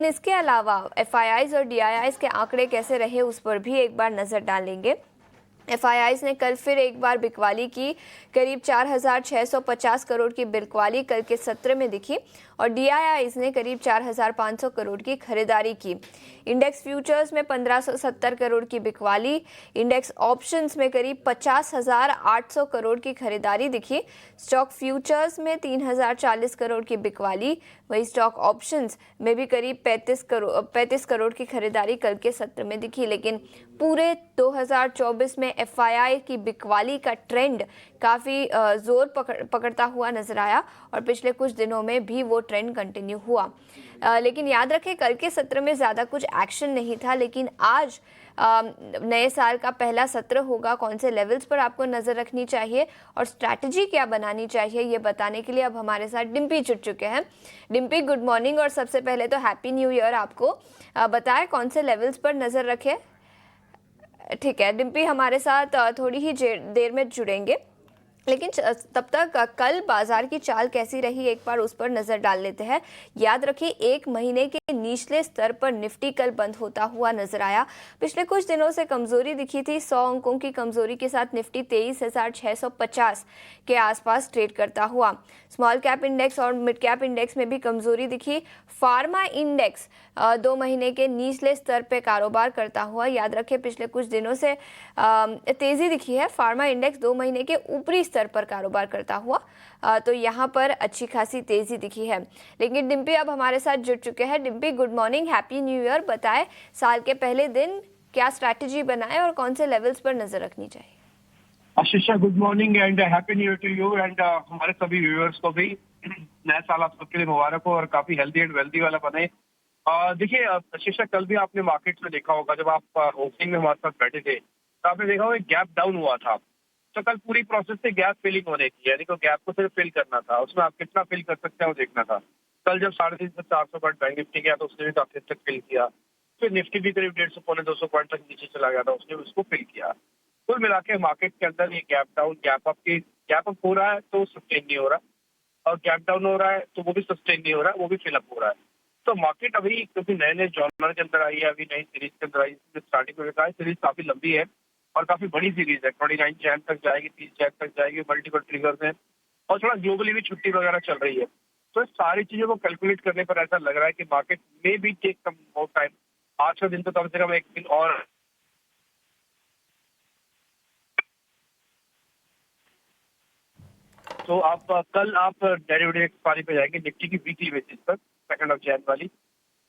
इसके अलावा एफआईआईज और डीआईआईज के आंकड़े कैसे रहे उस पर भी एक बार नज़र डालेंगे। एफआईआईज ने कल फिर एक बार बिकवाली की, करीब 4,650 करोड़ की बिकवाली कल के सत्र में दिखी और डीआईआईज ने करीब 4,500 करोड़ की खरीदारी की। इंडेक्स फ्यूचर्स में 1,570 करोड़ की बिकवाली, इंडेक्स ऑप्शंस में करीब 50,800 करोड़ की खरीदारी दिखी। स्टॉक फ्यूचर्स में 3,040 करोड़ की बिकवाली, वही स्टॉक ऑप्शंस में भी करीब 35 करोड़ की खरीदारी कल के सत्र में दिखी। लेकिन पूरे 2024 में एफआईआई की बिकवाली का ट्रेंड काफ़ी जोर पकड़ता हुआ नजर आया और पिछले कुछ दिनों में भी वो ट्रेंड कंटिन्यू हुआ। लेकिन याद रखें कल के सत्र में ज़्यादा कुछ एक्शन नहीं था, लेकिन आज नए साल का पहला सत्र होगा। कौन से लेवल्स पर आपको नज़र रखनी चाहिए और स्ट्रैटेजी क्या बनानी चाहिए, ये बताने के लिए अब हमारे साथ डिम्पी जुड़ चुके हैं। डिम्पी, गुड मॉर्निंग और सबसे पहले तो हैप्पी न्यू ईयर आपको। बताएं कौन से लेवल्स पर नज़र रखें। ठीक है डिम्पी, हमारे साथ थोड़ी ही देर में जुड़ेंगे, लेकिन तब तक कल बाजार की चाल कैसी रही एक बार उस पर नजर डाल लेते हैं। याद रखिए एक महीने के निचले स्तर पर निफ्टी कल बंद होता हुआ नजर आया। पिछले कुछ दिनों से कमजोरी दिखी थी। 100 अंकों की कमजोरी के साथ निफ्टी 23,650 के आसपास ट्रेड करता हुआ। स्मॉल कैप इंडेक्स और मिड कैप इंडेक्स में भी कमजोरी दिखी। फार्मा इंडेक्स 2 महीने के निचले स्तर पर कारोबार करता हुआ, याद रखें पिछले कुछ दिनों से तेजी दिखी है। फार्मा इंडेक्स 2 महीने के ऊपरी स्तर पर कारोबार करता हुआ, तो यहाँ पर अच्छी खासी तेजी दिखी है। लेकिन डिम्पी अब हमारे साथ जुड़ चुके हैं। Dimpy, good morning, happy new year. बताएं साल के पहले दिन क्या स्ट्रैटेजी बनाए और कौन से लेवल्स पर नजर रखनी चाहिए। Aashisha, good morning and happy new year to you and हमारे सभी व्यूअर्स को भी नया साल आप सबके लिए मुबारक हो और काफी हेल्दी एंड वेल्दी वाला बने। देखिए आशीषा, कल भी आपने मार्केट में देखा होगा, जब आप ओपनिंग में हमारे साथ बैठे थे तो आपने देखा होगा गैप डाउन हुआ था। तो कल पूरी प्रोसेस से गैप फिलिंग होने की, यानी कि गैप को सिर्फ फिल करना था, उसमें आप कितना फिल कर सकते हैं वो देखना था। कल जब 350 से 400 पॉइंट बैंक निफ्टी गया तो उसने भी काफी हद तक फिल किया। फिर निफ्टी भी करीब 150 पौने 200 पॉइंट तक नीचे चला गया था, उसने भी उसको फिल किया। कुल मिला के मार्केट के अंदर ये गैप डाउन गैप अप हो रहा है तो सस्टेन नहीं हो रहा, और गैप डाउन हो रहा है तो वो भी सस्टेन नहीं हो रहा है, वो भी फिलअप हो रहा है। तो मार्केट अभी क्योंकि नए नए जॉनर के अंदर आई है, अभी नई सीरीज के अंदर आई है, स्टार्टिंग में कहा है सीरीज काफी लंबी है और काफी बड़ी सीरीज है। 29 जैन तक जाएगी, 30 जैन तक जाएगी, मल्टीपल ट्रिगर्स हैं और थोड़ा ग्लोबली भी छुट्टी वगैरह चल रही है। तो इस सारी चीजों को कैलकुलेट करने पर ऐसा लग रहा है कि मार्केट में भी टेक सम मोर टाइम। 8 दिन तो कम से कम एक दिन और। तो कल आप डेरिवेटिव एक्सपायरी पे जाएंगे निफ्टी की वीकली बेसिस पर, 2 जैन वाली।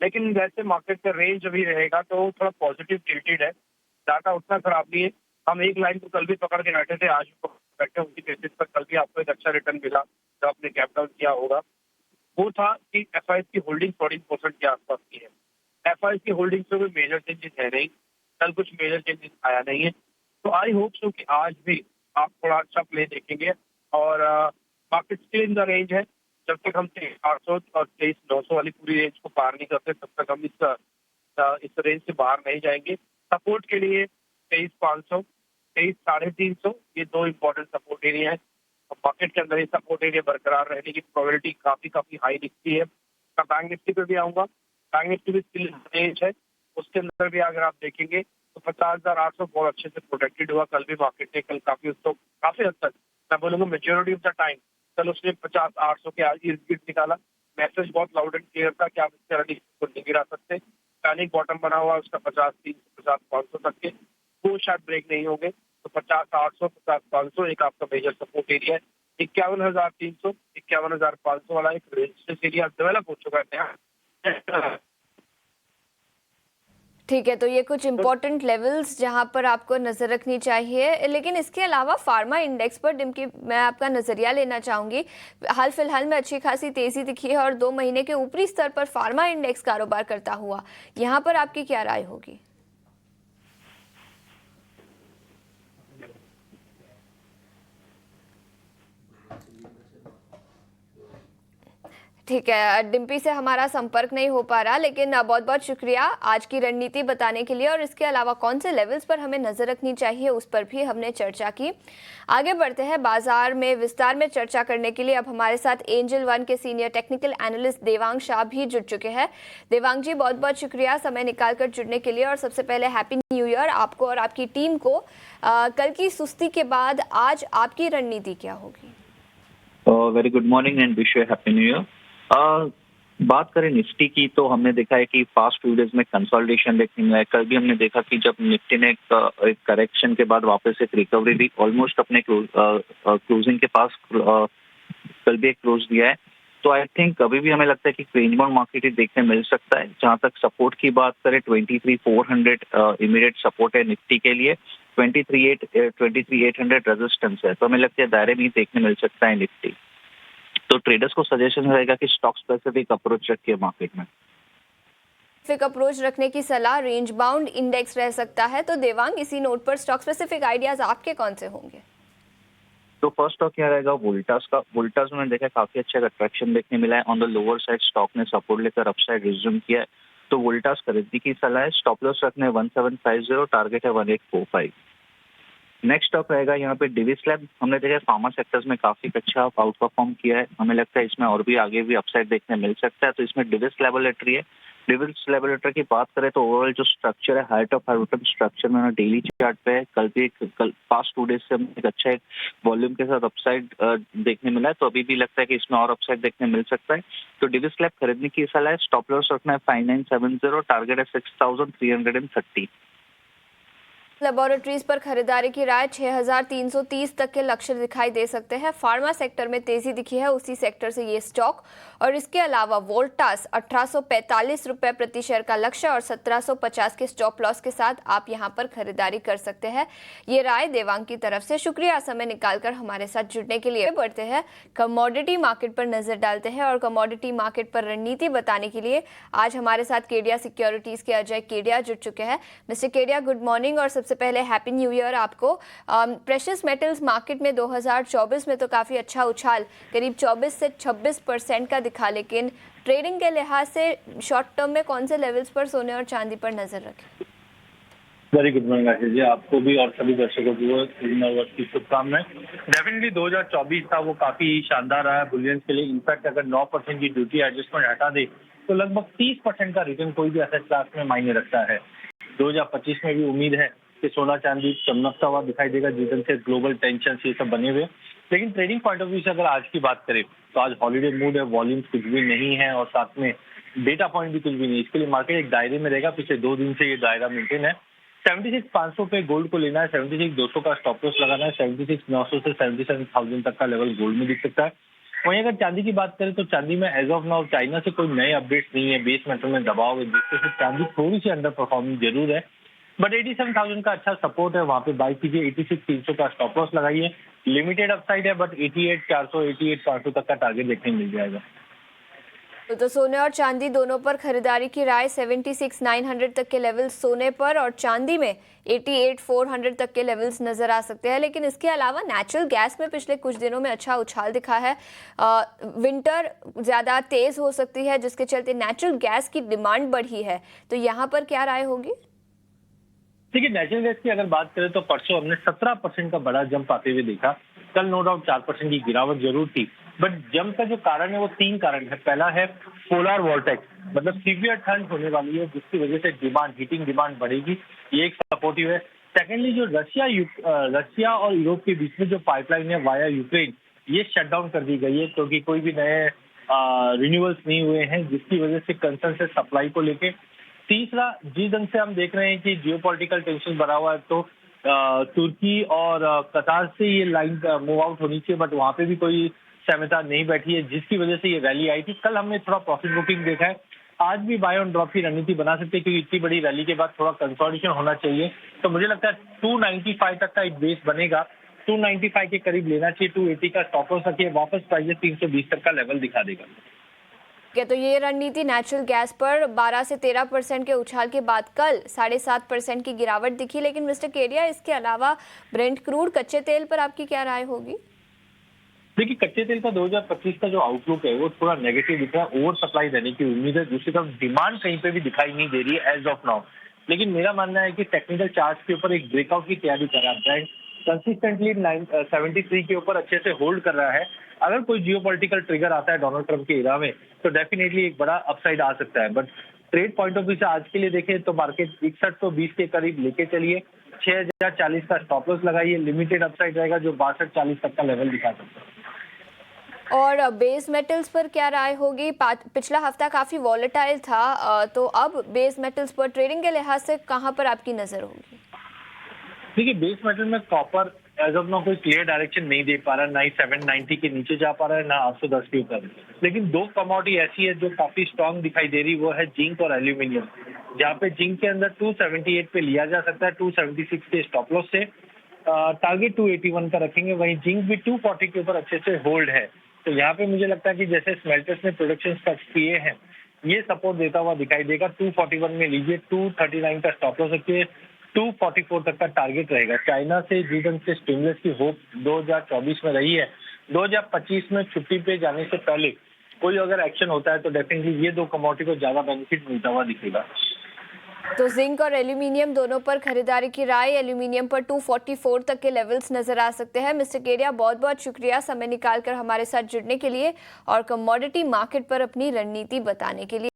लेकिन वैसे मार्केट का रेंज अभी रहेगा तो थोड़ा पॉजिटिव टिल्टेड है, डाटा उतना खराब नहीं है। हम एक लाइन को कल भी पकड़ के बैठे थे, आज भी बैठे उसी बेसिस पर। कल भी आपको एक अच्छा रिटर्न मिला जब आपने कैप डाउन किया होगा। वो था कि एफआईएस की होल्डिंग 14% के आसपास की है। एफआईएस की होल्डिंग में कोई मेजर चेंजेस है नहीं, कल कुछ मेजर चेंजेस आया नहीं है। तो आई होप सो कि आज भी आप थोड़ा अच्छा प्ले देखेंगे और market still in the range है। जब तक हम 23,800 और 23,900 वाली पूरी रेंज को पार नहीं करते तब तक हम इस रेंज से बाहर नहीं जाएंगे। सपोर्ट के लिए 23,500, 23,350 ये 2 इंपॉर्टेंट सपोर्ट एरिया है। मार्केट के अंदर ये सपोर्ट एरिया बरकरार रहने की प्रोबेबिलिटी काफी हाई दिखती है। मैं बैंक निफ्टी पे भी आऊंगा, बैंक निफ्टी भी स्टिल रेंज है, उसके अंदर भी अगर आप देखेंगे तो 50,800 बहुत अच्छे से प्रोटेक्टेड हुआ। कल भी मार्केट ने कल काफी हद तक, मैं बोलूंगा मेजोरिटी ऑफ द टाइम कल उसने 50,800 के इर्द गिर्द निकाला। मैसेज बहुत लाउड एंड क्लियर था कि आप इस तरह को नहीं गिरा सकते। पैनिक बॉटम बना हुआ उसका 50,300 50,500 तक के, वो शायद ब्रेक नहीं होंगे। तो 50,800 50,500 एक आपका मेजर सपोर्ट एरिया है। 51,300 51,500 वाला एक रेजिस्टेंस एरिया डेवलप हो चुका है नया। ठीक है, तो ये कुछ इंपॉर्टेंट लेवल्स जहां पर आपको नजर रखनी चाहिए। लेकिन इसके अलावा फार्मा इंडेक्स पर डिम्पी मैं आपका नजरिया लेना चाहूंगी। हाल फिलहाल में अच्छी खासी तेजी दिखी है और 2 महीने के ऊपरी स्तर पर फार्मा इंडेक्स कारोबार करता हुआ, यहां पर आपकी क्या राय होगी। ठीक है, डिम्पी से हमारा संपर्क नहीं हो पा रहा, लेकिन बहुत बहुत शुक्रिया आज की रणनीति बताने के लिए, और इसके अलावा कौन से लेवल्स पर हमें नजर रखनी चाहिए उस पर भी हमने चर्चा की। आगे बढ़ते हैं बाजार में विस्तार में चर्चा करने के लिए। अब हमारे साथ एंजल वन के senior technical analyst Devang Shah भी जुड़ चुके हैं। देवांग जी, बहुत बहुत शुक्रिया समय निकालकर जुड़ने के लिए, और सबसे पहले हैप्पी न्यू ईयर आपको और आपकी टीम को। कल की सुस्ती के बाद आज आपकी रणनीति क्या होगी? Very good morning and wish you happy new year. बात करें निफ्टी की तो हमने देखा है कि फास्ट 2 डेज में कंसोलिडेशन देखने मिला है। कल भी हमने देखा कि जब निफ्टी ने एक करेक्शन के बाद वापस एक रिकवरी दी, ऑलमोस्ट अपने क्लोजिंग के पास कल भी एक क्लोज दिया है। तो आई थिंक अभी भी हमें लगता है कि रेंज बाउंड मार्केट ही देखने मिल सकता है। जहां तक सपोर्ट की बात करें 23,400 इमीडिएट सपोर्ट है निफ्टी के लिए, 23,800 रेजिस्टेंस है। तो हमें लगता है दायरे में ही देखने मिल सकता है निफ्टी। तो ट्रेडर्स को सजेशन रहेगा कि स्टॉक स्पेसिफिक अप्रोच रखिए मार्केट में। स्पेसिफिक अप्रोच रखने की सलाह, रेंज बाउंड इंडेक्स रह सकता है। तो देवांग, इसी नोट पर स्टॉक स्पेसिफिक आइडियाज आपके कौन से होंगे? तो फर्स्ट स्टॉक क्या रहेगा वोल्टास का। वोल्टास में देखा काफी अच्छा अट्रैक्शन देखने मिला है। On the lower side stock ने सपोर्ट लेकर अपसाइड रिज्यूम किया है, तो वोल्टास खरीदने की सलाह है। स्टॉप लॉस रखने 1750, टारगेट है 1845। नेक्स्ट स्टॉक रहेगा यहाँ पे डिविस लैब। हमने देखा फार्मा सेक्टर्स में काफी अच्छा आउट परफॉर्म किया है। हमें लगता है इसमें और भी आगे भी अपसाइड देखने मिल सकता है। तो इसमें डिविस लेबोरेटरी है। डिविस लेबोरेटरी की बात करें तो ओवरऑल जो स्ट्रक्चर है हाइट ऑफ हाइट स्ट्रक्चर में डेली चार्ट पे है। कल पास्ट 2 डेज से हमें एक अच्छा एक वॉल्यूम के साथ अपसाइड देखने मिला है। तो अभी भी लगता है कि इसमें और अपसाइड देखने मिल सकता है। तो डिविस लैब खरीदने की सलाह है। स्टॉप लॉस रखना है 5970, टारगेट है 6330। लेबोरेटरीज पर खरीदारी की राय 6330 तक के लक्ष्य दिखाई दे सकते हैं। फार्मा सेक्टर में तेजी दिखी है, उसी सेक्टर से ये स्टॉक, और इसके अलावा वोल्टास 1845 रुपए प्रति शेयर का लक्ष्य और 1750 के स्टॉप लॉस के साथ आप यहां पर खरीदारी कर सकते हैं। ये राय देवांग की तरफ से। शुक्रिया समय निकालकर हमारे साथ जुड़ने के लिए। बढ़ते हैं कमोडिटी मार्केट पर नजर डालते हैं, और कमोडिटी मार्केट पर रणनीति बताने के लिए आज हमारे साथ केडिया सिक्योरिटीज के अजय केडिया जुड़ चुके हैं। मिस्टर केडिया, गुड मॉर्निंग, और सबसे पहले हैप्पी न्यू ईयर आपको। प्रेशियस मेटल्स मार्केट में 2024 में तो काफ़ी अच्छा उछाल करीब 24 से 26% का दिखा, लेकिन ट्रेडिंग के लिहाज से शॉर्ट टर्म में कौन से लेवल्स पर सोने और चांदी पर नजर रखें? Very good morning Ashish ji, आपको भी और सभी दर्शकों को की शुभकामनाएं। डेफिनेटली 2024 था वो काफी शानदार रहा है बुलियंस के लिए। इनफैक्ट अगर 9% की ड्यूटी एडजस्टमेंट हटा दे तो लगभग 30% का रिटर्न कोई भी एसेट क्लास में मायने रखता है। 2025 में भी उम्मीद है कि सोना चांदी चमकता हुआ दिखाई देगा, जिधर से ग्लोबल टेंशन ये सब बने हुए। लेकिन ट्रेडिंग पॉइंट ऑफ व्यू से अगर आज की बात करें तो आज हॉलीडे मूड है, वॉल्यूम्स कुछ भी नहीं है और साथ में डेटा पॉइंट भी कुछ भी नहीं। इसके लिए मार्केट एक दायरे में रहेगा। पिछले 2 दिन से ये दायरा मेंटेन है। 76,500 पे गोल्ड को लेना है, 76,200 का स्टॉप लॉस लगाना है, 76,900 से 77,000 तक का लेवल गोल्ड में दिख सकता है। वहीं अगर चांदी की बात करें तो चांदी में एज ऑफ नाउ चाइना से कोई नए अपडेट्स नहीं है। बेस मेटल में दबाव है, जिससे से चांदी थोड़ी सी अंडर परफॉर्मिंग जरूर है, बट 87,000 का अच्छा सपोर्ट है, वहां पे बाई कीजिए। 86,300 का स्टॉप लॉस लगाइए। लिमिटेड अपसाइड है, बट 88,400 88,500 तक का टारगेट देखने मिल जाएगा। तो सोने और चांदी दोनों पर खरीदारी की राय 76,900 तक के लेवल्स सोने पर, और चांदी में 88,400 तक के लेवल्स नजर आ सकते हैं। लेकिन इसके अलावा नेचुरल गैस में पिछले कुछ दिनों में अच्छा उछाल दिखा है। विंटर ज़्यादा तेज हो सकती है, जिसके चलते नेचुरल गैस की डिमांड बढ़ी है। तो यहाँ पर क्या राय होगी? देखिए, नेचुरल गैस की अगर बात करें तो परसों हमने 17% का बड़ा जंप आते हुए देखा। कल नो डाउट 4% की गिरावट जरूर थी, बट जंप का जो कारण है वो 3 कारण है। पहला है पोलर वॉर्टेक्स, मतलब सीवियर ठंड होने वाली है, जिसकी वजह से हीटिंग डिमांड बढ़ेगी। ये एक सपोर्टिव है। सेकेंडली, जो रशिया और यूरोप के बीच में जो पाइपलाइन है वाया यूक्रेन, ये शट डाउन कर दी गई है, क्योंकि कोई भी नए रिन्यूअल्स नहीं हुए हैं, जिसकी वजह से कंसर्न है सप्लाई को लेके। तीसरा, जिस ढंग से हम देख रहे हैं कि जियोपॉलिटिकल टेंशन बढ़ा हुआ है, तो तुर्की और कतार से ये लाइन मूव आउट होनी चाहिए, बट वहां पे भी कोई सहमति नहीं बैठी है, जिसकी वजह से ये रैली आई थी। कल हमने थोड़ा प्रॉफिट बुकिंग देखा है। आज भी बाय ऑन ड्रॉप की रणनीति बना सकते हैं, क्योंकि इतनी बड़ी रैली के बाद थोड़ा कंसोलिडेशन होना चाहिए। तो मुझे लगता है 295 तक का एक बेस बनेगा। 295 के करीब लेना चाहिए। 280 का स्टॉप लॉस रखिए। वापस प्राइस 320 तक का लेवल दिखा देगा। तो ये रणनीति नेचुरल गैस पर 12 से 13% के उछाल के बाद कल 7.5% की गिरावट दिखी। लेकिन मिस्टर केडिया, इसके अलावा ब्रेंट क्रूड कच्चे तेल पर आपकी क्या राय होगी? देखिए, कच्चे तेल का 2025 का जो आउटलुक है वो थोड़ा नेगेटिव दिख रहा है। ओवर सप्लाई रहने की उम्मीद है। दूसरी तरफ डिमांड कहीं पे भी दिखाई नहीं दे रही है एज ऑफ नाउ। लेकिन मेरा मानना है कि टेक्निकल चार्ट के ऊपर एक ब्रेकआउट की तैयारी कर रहा है। ब्रांड कंसिस्टेंटली 73 के ऊपर अच्छे से होल्ड कर रहा है। अगर कोई जियोपॉलिटिकल ट्रिगर आता है डोनाल्ड ट्रंप के इरा में, तो डेफिनेटली एक बड़ा अपसाइड आ सकता है। But trade point of view से आज के लिए देखें तो मार्केट 61 तो 20 के करीब लेके चलिए। 6040 का स्टॉप लॉस लगाइए। लिमिटेड अपसाइड रहेगा जो 6240 तक का लेवल दिखा सकता है। और बेस मेटल्स पर क्या राय होगी? पिछला हफ्ता काफ़ी वॉलेटाइल था, तो अब बेस मेटल्स पर ट्रेडिंग के लिहाज से कहाँ पर आपकी नज़र होगी? देखिए, बेस मेटल में कॉपर एज ऑफ नाउ कोई क्लियर डायरेक्शन नहीं दे पा रहा है। ना ही 790 के नीचे जा पा रहा है, ना 810 के ऊपर। लेकिन दो कमोडिटी ऐसी है जो काफी स्ट्रांग दिखाई दे रही, वो है जिंक और एल्यूमिनियम। जहाँ पे जिंक के अंदर 278 पे लिया जा सकता है 276 के स्टॉप लॉस से। टारगेट 281 का रखेंगे। वहीं जिंक भी 240 के ऊपर अच्छे से होल्ड है। तो यहाँ पे मुझे लगता है कि जैसे स्मेल्टर्स ने प्रोडक्शन स्टार्ट किए हैं, ये सपोर्ट देता हुआ दिखाई देगा। 241 में लीजिए। 239 का स्टॉप लॉस रखिए। 244 तक का टारगेट रहेगा। चाइना से जी ढंग से स्टिमुलस की होप 2024 में रही है। 2025 में छुट्टी पे जाने से पहले कोई अगर एक्शन होता है तो डेफिनेटली ये दो कमोडिटी को ज्यादा बेनिफिट मिलता हुआ दिखेगा। तो जिंक और एल्यूमिनियम दोनों पर खरीदारी की राय। एल्यूमिनियम पर 244 तक के लेवल्स नजर आ सकते हैं। मिस्टर केडिया, बहुत बहुत शुक्रिया समय निकालकर हमारे साथ जुड़ने के लिए और कमोडिटी मार्केट पर अपनी रणनीति बताने के लिए।